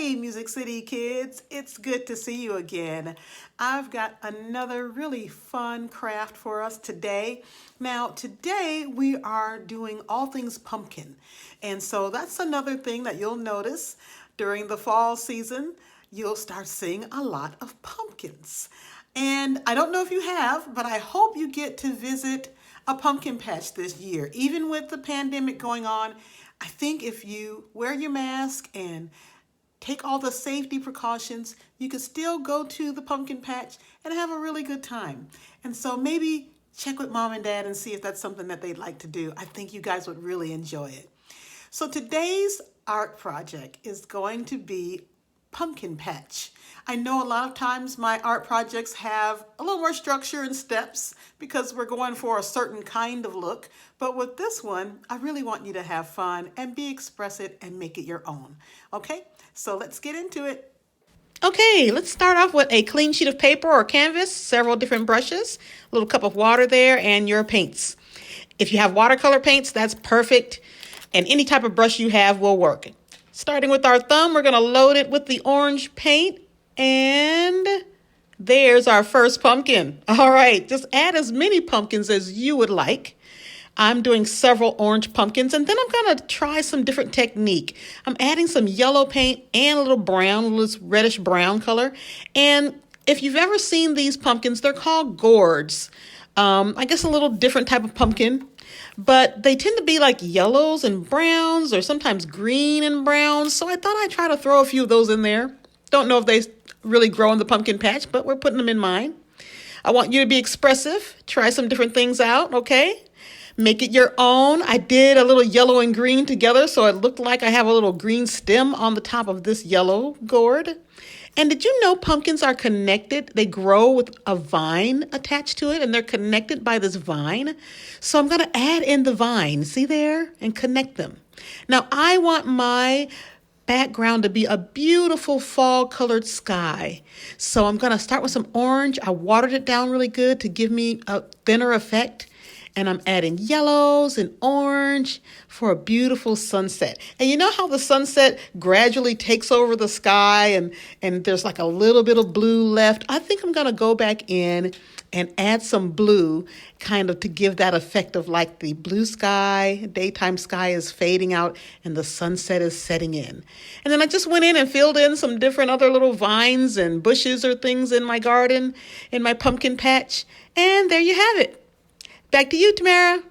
Hey, Music City kids, it's good to see you again. I've got another really fun craft for us today. Now, today we are doing all things pumpkin. And so that's another thing that you'll notice during the fall season. You'll start seeing a lot of pumpkins. And I don't know if you have, but I hope you get to visit a pumpkin patch this year. Even with the pandemic going on, I think if you wear your mask and take all the safety precautions, you can still go to the pumpkin patch and have a really good time. And so maybe check with mom and dad and see if that's something that they'd like to do. I think you guys would really enjoy it. So today's art project is going to be pumpkin patch. I know a lot of times my art projects have a little more structure and steps because we're going for a certain kind of look. But with this one, I really want you to have fun and be expressive and make it your own. Okay, so let's get into it. Okay, let's start off with a clean sheet of paper or canvas, several different brushes, a little cup of water there, and your paints. If you have watercolor paints, that's perfect. And any type of brush you have will work. Starting with our thumb, we're going to load it with the orange paint. And there's our first pumpkin. All right, just add as many pumpkins as you would like. I'm doing several orange pumpkins, and then I'm going to try some different technique. I'm adding some yellow paint and a little brown, a little reddish brown color. And if you've ever seen these pumpkins, they're called gourds. I guess a little different type of pumpkin. But they tend to be like yellows and browns or sometimes green and browns. So I thought I'd try to throw a few of those in there. Don't know if they really grow in the pumpkin patch, but we're putting them in mine. I want you to be expressive. Try some different things out, okay? Make it your own. I did a little yellow and green together, so it looked like I have a little green stem on the top of this yellow gourd. And did you know pumpkins are connected? They grow with a vine attached to it, and they're connected by this vine. So I'm going to add in the vine, see there, and connect them. Now, I want my background to be a beautiful fall colored sky. So I'm going to start with some orange. I watered it down really good to give me a thinner effect. And I'm adding yellows and orange for a beautiful sunset. And you know how the sunset gradually takes over the sky and there's like a little bit of blue left? I think I'm going to go back in and add some blue kind of to give that effect of like the blue sky, daytime sky is fading out and the sunset is setting in. And then I just went in and filled in some different other little vines and bushes or things in my garden, in my pumpkin patch. And there you have it. Back to you, Tamara.